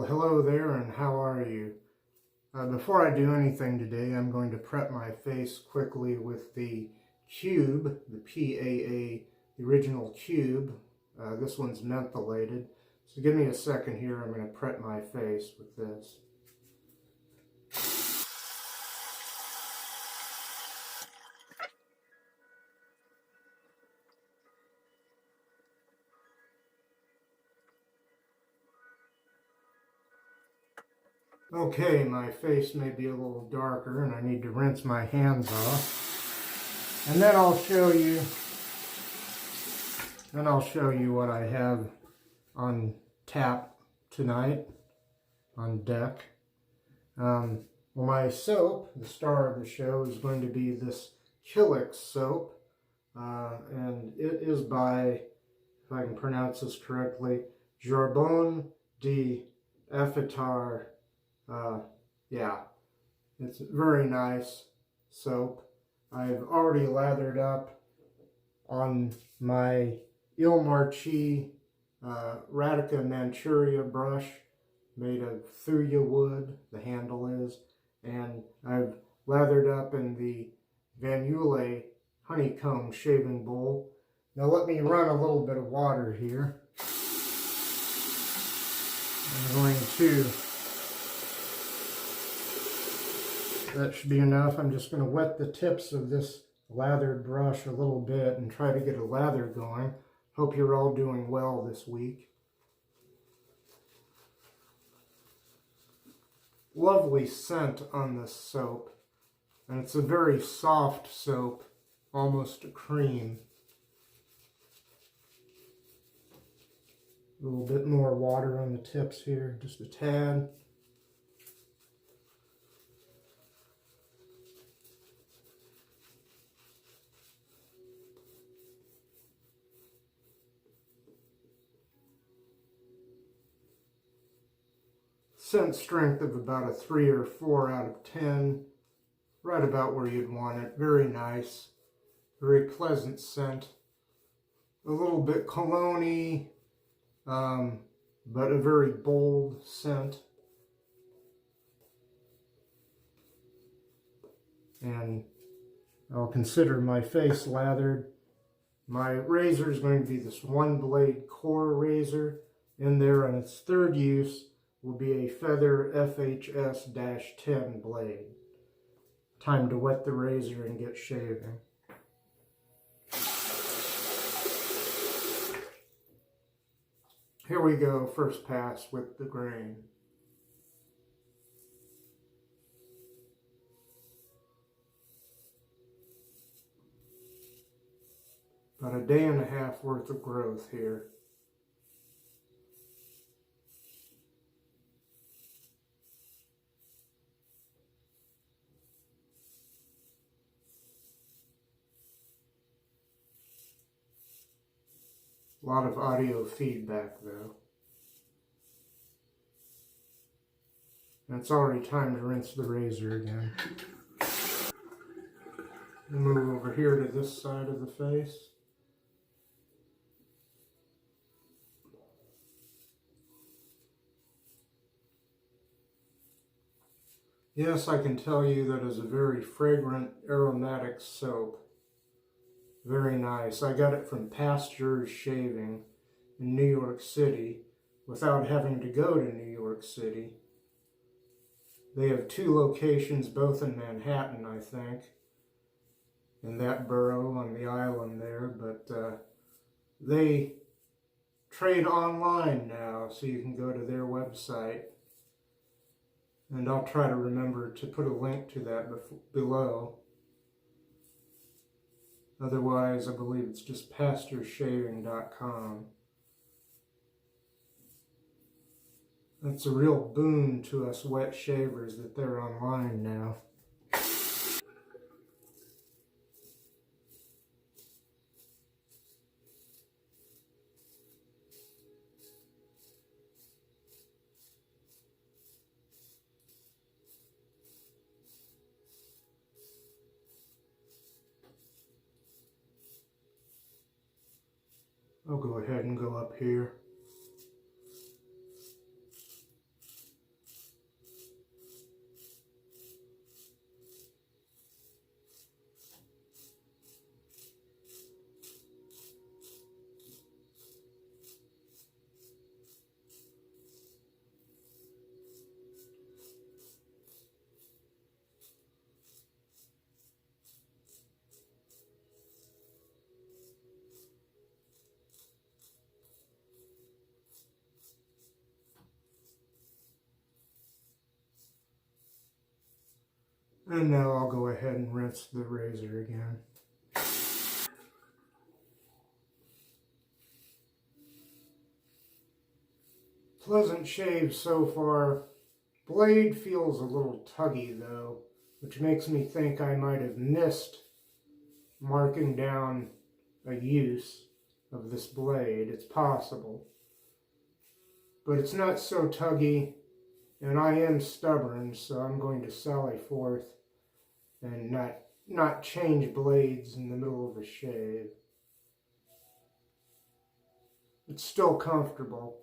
hello there, and how are you? Before I do anything today, I'm going to prep my face quickly with the Cube, the PAA, the original Cube. This one's mentholated. So give me a second here, I'm going to prep my face with this. Okay, my face may be a little darker and I need to rinse my hands off. And then I'll show you what I have on tap tonight, on deck. Well, my soap, the star of the show, is going to be this Kilix soap. And it is by, if I can pronounce this correctly, Jabon De Affetar. Yeah, it's very nice soap. I've already lathered up on my Marchese Radica Manchuria brush made of thuya wood, the handle is, and I've lathered up in the Yulay honeycomb shaving bowl. Now let me run a little bit of water here. I'm going to, that should be enough. I'm just going to wet the tips of this lathered brush a little bit and try to get a lather going. Hope you're all doing well this week. Lovely scent on this soap, and it's a very soft soap, almost a cream. A little bit more water on the tips here, just a tad. Scent strength of about a 3 or 4 out of 10, right about where you'd want it. Very nice, very pleasant scent. A little bit cologne-y, but a very bold scent. And I'll consider my face lathered. My razor is going to be this one blade core razor. In there on its third use will be a Feather FHS-10 blade. Time to wet the razor and get shaving. Here we go, first pass with the grain. About a day and a half worth of growth here. A lot of audio feedback though. And it's already time to rinse the razor again. We'll move over here to this side of the face. Yes, I can tell you that is a very fragrant, aromatic soap. Very nice. I got it from Pasture's Shaving in New York City without having to go to New York City. They have 2 locations, both in Manhattan, I think, in that borough on the island there, but they trade online now, so you can go to their website. And I'll try to remember to put a link to that below. Otherwise, I believe it's just pastureshaving.com. That's a real boon to us wet shavers that they're online now. I'll go ahead and go up here. And now I'll go ahead and rinse the razor again. Pleasant shave so far. Blade feels a little tuggy though, which makes me think I might have missed marking down a use of this blade. It's possible. But it's not so tuggy, and I am stubborn, so I'm going to sally forth and not change blades in the middle of a shave. It's still comfortable.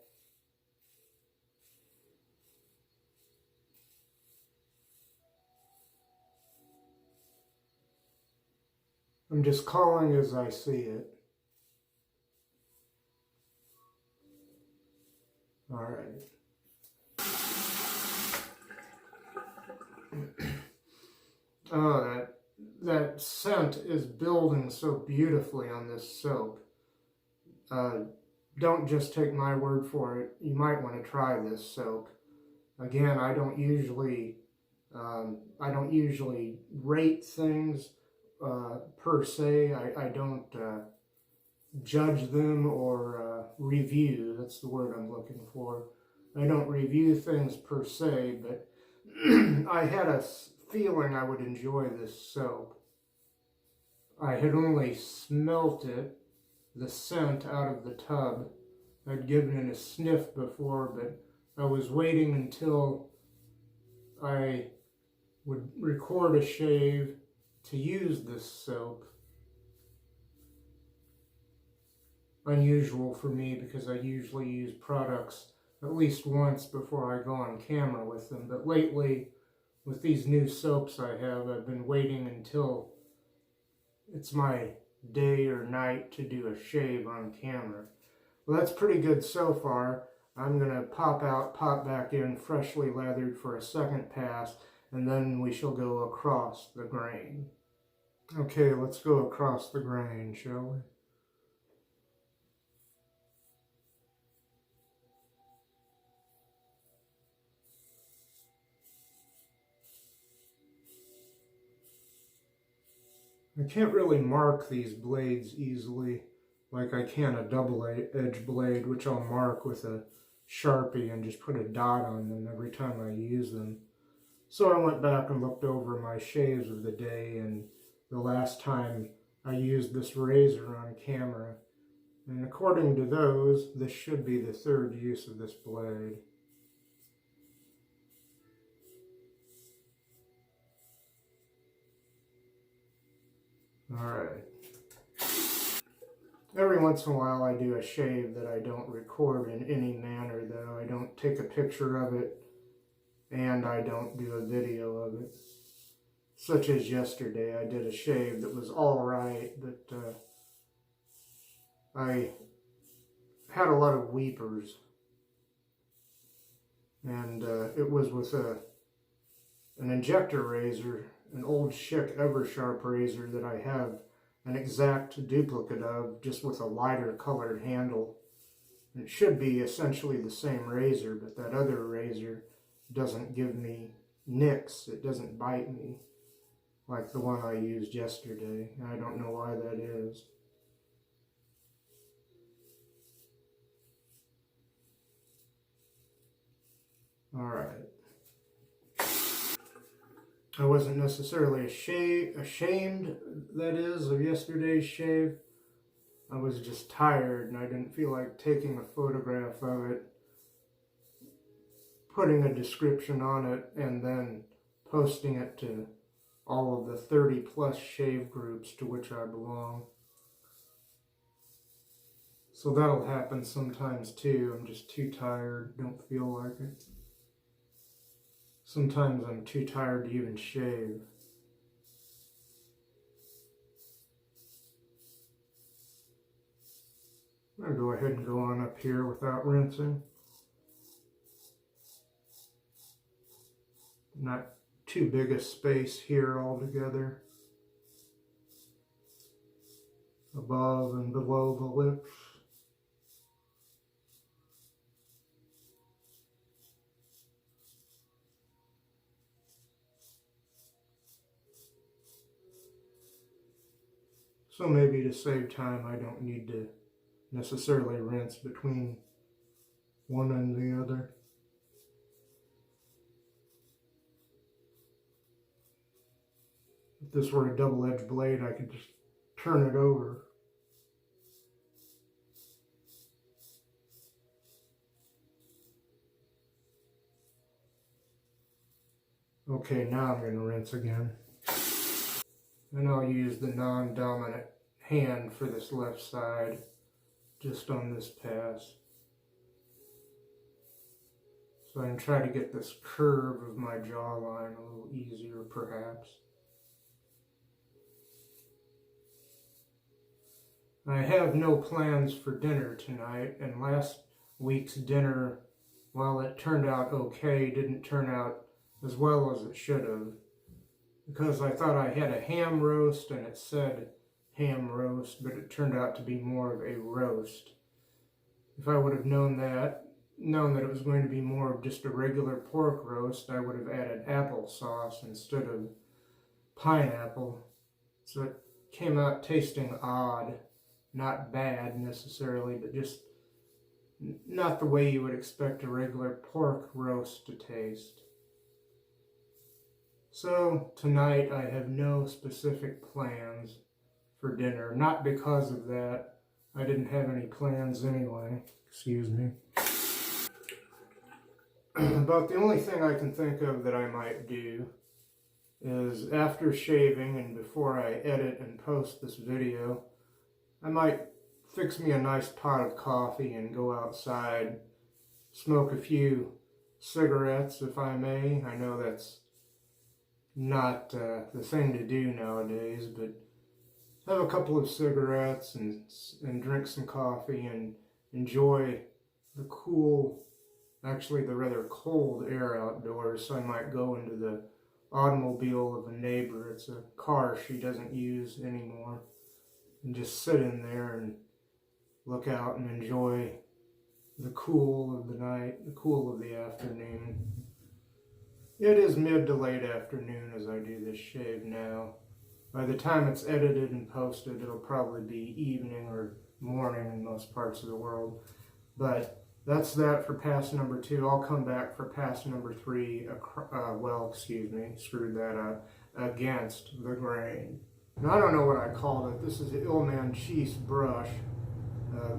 I'm just calling as I see it. All right. Oh, that scent is building so beautifully on this soap. Don't just take my word for it. You might want to try this soap. Again, I don't usually rate things per se. I don't judge them or review. That's the word I'm looking for. I don't review things per se, but I had a feeling I would enjoy this soap. I had only smelt it, the scent, out of the tub. I'd given it a sniff before, but I was waiting until I would record a shave to use this soap. Unusual for me because I usually use products at least once before I go on camera with them. But lately, with these new soaps I have, I've been waiting until it's my day or night to do a shave on camera. Well, that's pretty good so far. I'm going to pop back in freshly lathered for a second pass, and then we shall go across the grain. Okay, let's go across the grain, shall we? I can't really mark these blades easily like I can a double-edged blade, which I'll mark with a Sharpie and just put a dot on them every time I use them. So I went back and looked over my shaves of the day and the last time I used this razor on camera. And according to those, this should be the third use of this blade. Alright. Every once in a while I do a shave that I don't record in any manner though. I don't take a picture of it and I don't do a video of it. Such as yesterday, I did a shave that was alright, but I had a lot of weepers. And it was with an injector razor, an old Schick Eversharp razor that I have an exact duplicate of, just with a lighter colored handle. It should be essentially the same razor, but that other razor doesn't give me nicks. It doesn't bite me like the one I used yesterday. I don't know why that is. Alright. I wasn't necessarily ashamed, that is, of yesterday's shave. I was just tired and I didn't feel like taking a photograph of it, putting a description on it, and then posting it to all of the 30 plus shave groups to which I belong. So that'll happen sometimes too. I'm just too tired, don't feel like it. Sometimes I'm too tired to even shave. I'm going to go ahead and go on up here without rinsing. Not too big a space here altogether. Above and below the lips. So maybe to save time, I don't need to necessarily rinse between one and the other. If this were a double-edged blade, I could just turn it over. Okay, now I'm going to rinse again. And I'll use the non-dominant hand for this left side, just on this pass. So I can try to get this curve of my jawline a little easier, perhaps. I have no plans for dinner tonight, and last week's dinner, while it turned out okay, didn't turn out as well as it should have, because I thought I had a ham roast and it said ham roast, but it turned out to be more of a roast. If I would have known that it was going to be more of just a regular pork roast, I would have added applesauce instead of pineapple. So it came out tasting odd. Not bad necessarily, but just not the way you would expect a regular pork roast to taste. So tonight I have no specific plans for dinner. Not because of that. I didn't have any plans anyway. Excuse me. About the only thing I can think of that I might do is after shaving and before I edit and post this video, I might fix me a nice pot of coffee and go outside, smoke a few cigarettes if I may. I know that's not the thing to do nowadays, but have a couple of cigarettes and drink some coffee and enjoy the cool, actually the rather cold air outdoors. So I might go into the automobile of a neighbor. It's a car she doesn't use anymore. And just sit in there and look out and enjoy the cool of the night, the cool of the afternoon. It is mid to late afternoon as I do this shave now. By the time it's edited and posted, it'll probably be evening or morning in most parts of the world. But that's that for pass number 2. I'll come back for pass number 3, screwed that up, against the grain. Now, I don't know what I called it. This is the Il Manchese brush.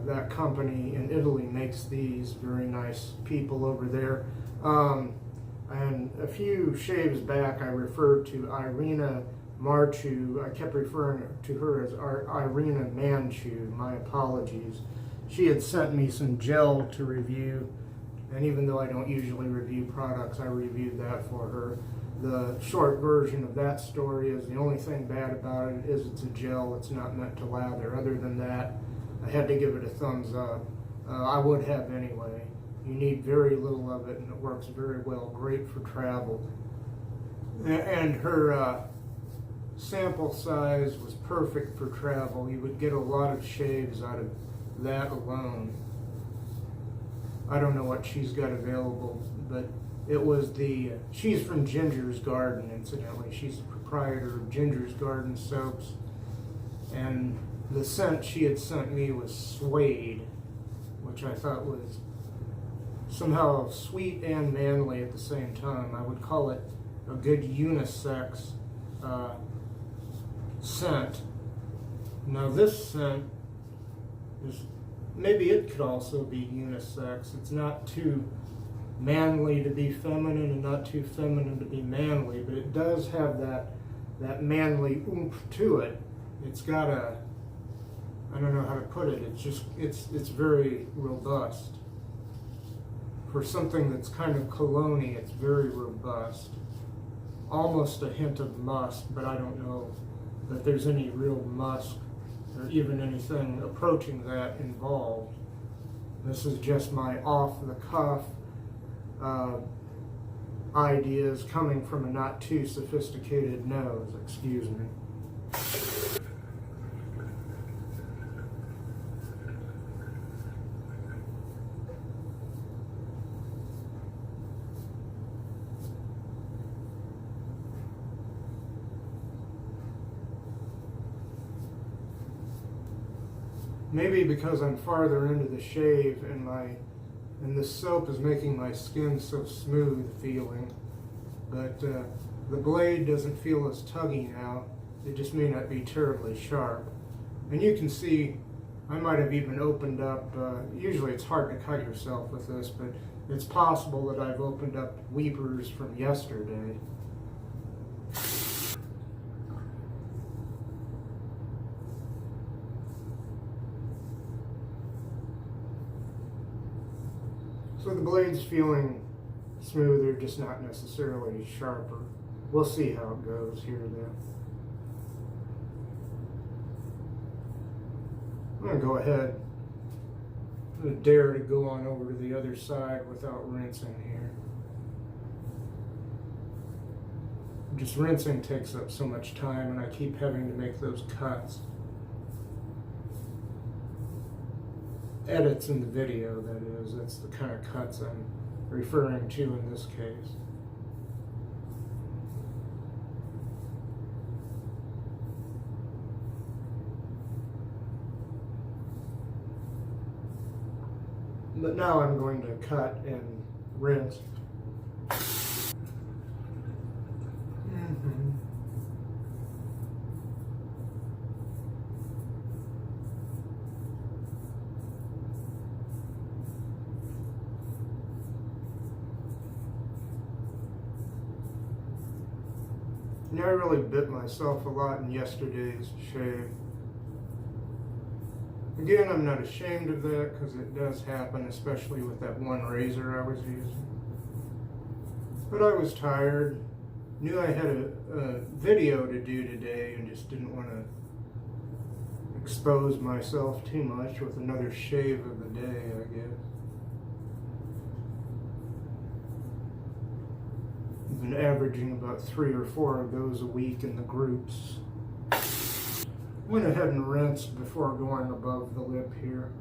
That company in Italy makes these. Very nice people over there. And a few shaves back, I referred to Irina Marchu. I kept referring to her as Irina Manchu. My apologies. She had sent me some gel to review. And even though I don't usually review products, I reviewed that for her. The short version of that story is the only thing bad about it is it's a gel. It's not meant to lather. Other than that, I had to give it a thumbs up. I would have anyway. You need very little of it and it works very well. Great for travel. And her sample size was perfect for travel. You would get a lot of shaves out of that alone. I don't know what she's got available, but it was she's from Ginger's Garden, incidentally. She's the proprietor of Ginger's Garden soaps. And the scent she had sent me was suede, which I thought was somehow sweet and manly at the same time. I would call it a good unisex scent. Now this scent is, maybe it could also be unisex. It's not too manly to be feminine and not too feminine to be manly, but it does have that manly oomph to it. It's got a, I don't know how to put it, it's very robust. For something that's kind of cologne-y, it's very robust. Almost a hint of musk, but I don't know that there's any real musk or even anything approaching that involved. This is just my off-the-cuff ideas coming from a not too sophisticated nose, excuse me. Maybe because I'm farther into the shave and this soap is making my skin so smooth feeling, but the blade doesn't feel as tuggy now. It just may not be terribly sharp. And you can see I might have even opened up, usually it's hard to cut yourself with this, but it's possible that I've opened up weepers from yesterday. So the blade's feeling smoother, just not necessarily sharper. We'll see how it goes here then. I'm going to go ahead. I'm going to dare to go on over to the other side without rinsing here. Just rinsing takes up so much time and I keep having to make those cuts. Edits in the video, that is. That's the kind of cuts I'm referring to in this case. But now I'm going to cut and rinse. And I really bit myself a lot in yesterday's shave. Again, I'm not ashamed of that because it does happen, especially with that one razor I was using. But I was tired, knew I had a video to do today and just didn't want to expose myself too much with another shave of the day, I guess. I've been averaging about 3 or 4 of those a week in the groups. Went ahead and rinsed before going above the lip here.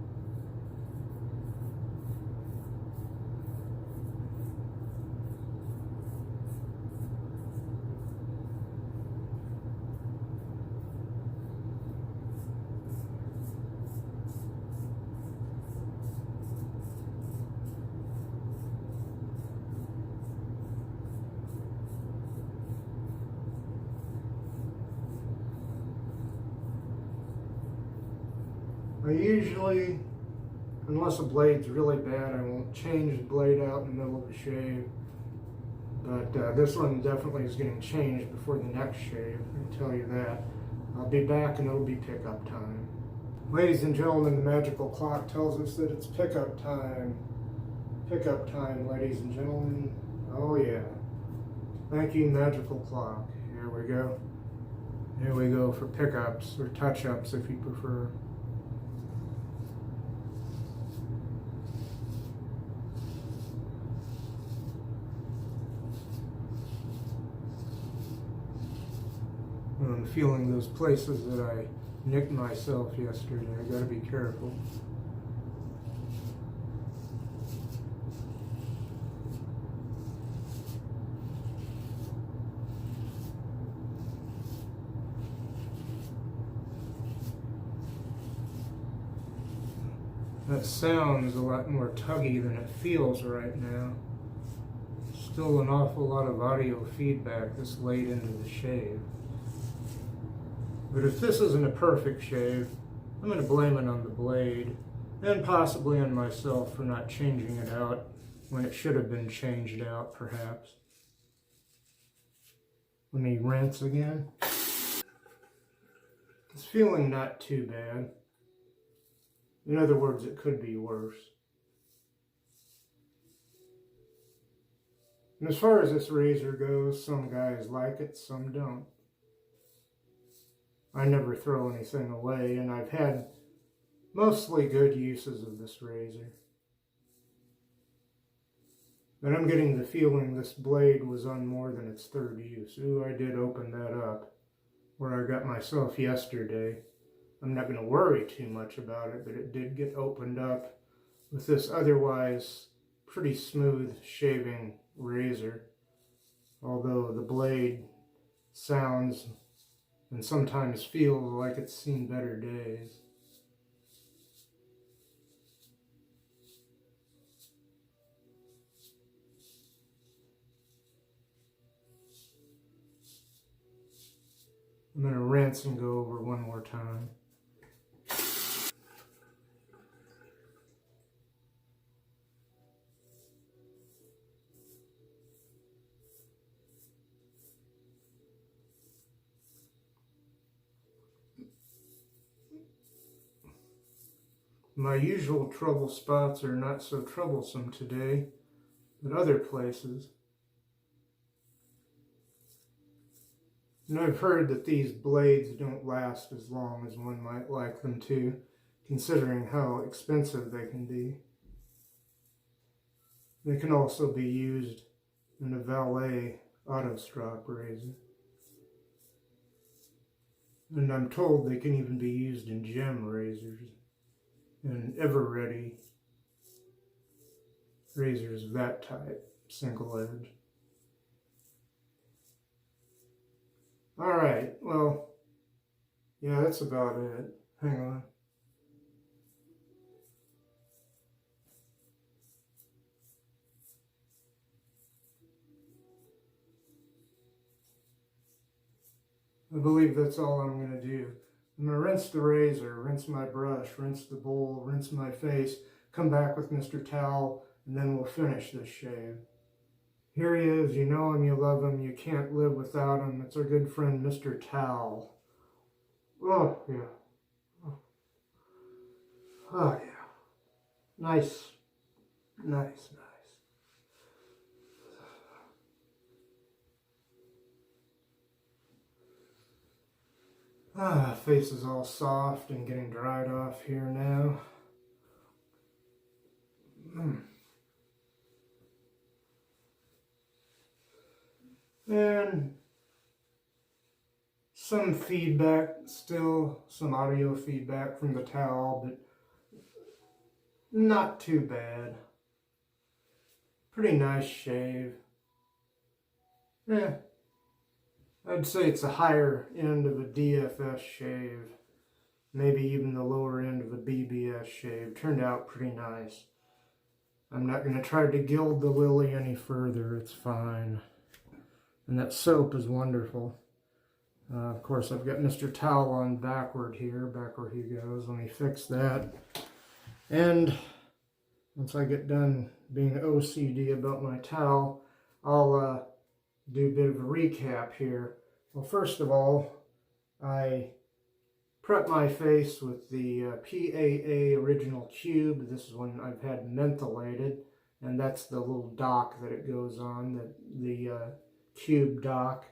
I usually, unless the blade's really bad, I won't change the blade out in the middle of the shave. But this one definitely is getting changed before the next shave, I can tell you that. I'll be back and it'll be pickup time. Ladies and gentlemen, the magical clock tells us that it's pickup time. Pickup time, ladies and gentlemen. Oh yeah. Thank you, magical clock. Here we go. Here we go for pickups, or touch-ups if you prefer. I'm feeling those places that I nicked myself yesterday. I gotta be careful. That sounds a lot more tuggy than it feels right now. Still an awful lot of audio feedback this late into the shave. But if this isn't a perfect shave, I'm going to blame it on the blade, and possibly on myself for not changing it out when it should have been changed out, perhaps. Let me rinse again. It's feeling not too bad. In other words, it could be worse. And as far as this razor goes, some guys like it, some don't. I never throw anything away, and I've had mostly good uses of this razor. But I'm getting the feeling this blade was on more than its third use. Ooh, I did open that up where I got myself yesterday. I'm not going to worry too much about it, but it did get opened up with this otherwise pretty smooth shaving razor. Although the blade sounds and sometimes feels like it's seen better days. rinse and go over one more time. My usual trouble spots are not so troublesome today, but other places. And I've heard that these blades don't last as long as one might like them to, considering how expensive they can be. They can also be used in a valet auto-strop razor. And I'm told they can even be used in gem razors and ever-ready razors of that type, single edge. Alright, well, yeah, that's about it. Hang on. I believe that's all I'm going to do. I'm going to rinse the razor, rinse my brush, rinse the bowl, rinse my face, come back with Mr. Towel, and then we'll finish this shave. Here he is. You know him, you love him, you can't live without him. It's our good friend, Mr. Towel. Oh, yeah. Oh, yeah. Nice. Nice. Face is all soft and getting dried off here now. And some feedback, still some audio feedback from the towel, but not too bad. Pretty nice shave. Yeah. I'd say it's a higher end of a DFS shave. Maybe even the lower end of a BBS shave. Turned out pretty nice. I'm not going to try to gild the lily any further. It's fine. And that soap is wonderful. Of course, I've got Mr. Towel on backward here. Back where he goes. Let me fix that. And once I get done being OCD about my towel, I'll do a bit of a recap here. Well, first of all, I prep my face with the PAA Original Cube. This is one I've had mentholated, and that's the little dock that it goes on, the Cube Dock.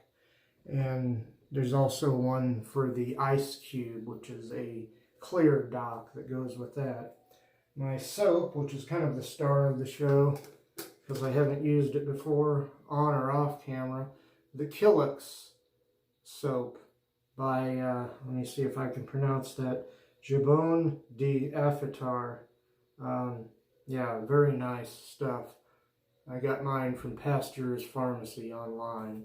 And there's also one for the Ice Cube, which is a clear dock that goes with that. My soap, which is kind of the star of the show, because I haven't used it before, on or off camera, the Kilix soap by, let me see if I can pronounce that, Jabon De Affetar. Yeah, very nice stuff. I got mine from Pasteur's Pharmacy online.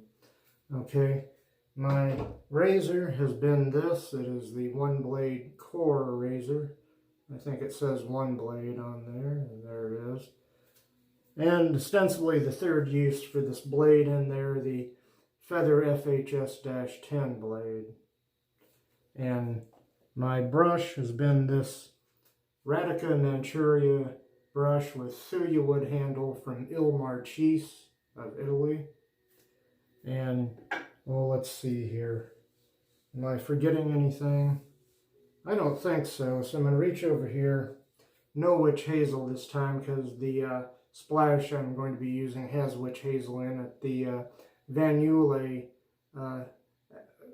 Okay, my razor has been this. It is the one blade core razor. I think it says one blade on there, and there it is. And ostensibly the third use for this blade in there, the Feather FHS-10 blade. And my brush has been this Radica Manchuria brush with Thuya wood handle from Il Marchese of Italy. And, well, let's see here. Am I forgetting anything? I don't think so. So I'm going to reach over here. No witch hazel this time, because the splash I'm going to be using has witch hazel in it. The Yulay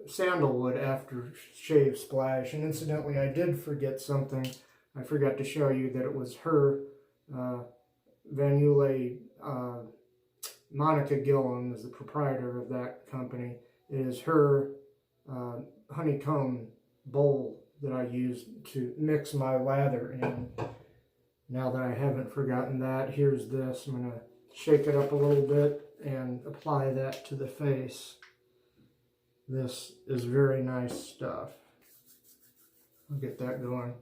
Sandalwood aftershave splash. And incidentally, I did forget something. I forgot to show you that it was her, Yulay, Monica Gillen is the proprietor of that company. It is her honeycomb bowl that I used to mix my lather in. Now that I haven't forgotten that, here's this. I'm going to shake it up a little bit and apply that to the face. This is very nice stuff. I'll get that going.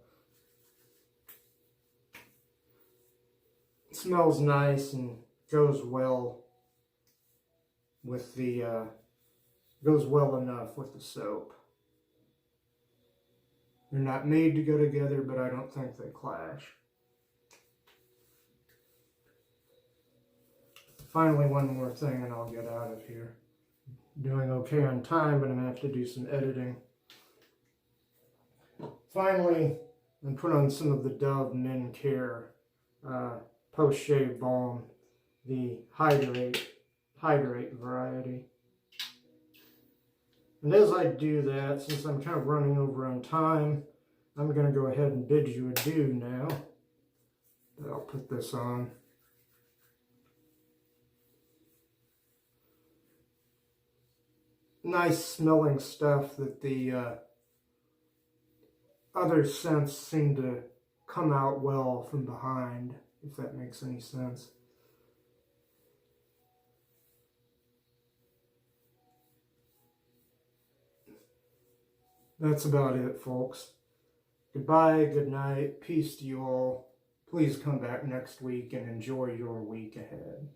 It smells nice and goes well with the, goes well enough with the soap. They're not made to go together, but I don't think they clash. Finally, one more thing and I'll get out of here. Doing okay on time, but I'm going to have to do some editing. Finally, I'm put on some of the Dove Men Care post-shave balm, the hydrate variety. And as I do that, since I'm kind of running over on time, I'm going to go ahead and bid you adieu now. I'll put this on. Nice smelling stuff that the other scents seem to come out well from behind, if that makes any sense. That's about it, folks. Goodbye, good night, peace to you all. Please come back next week and enjoy your week ahead.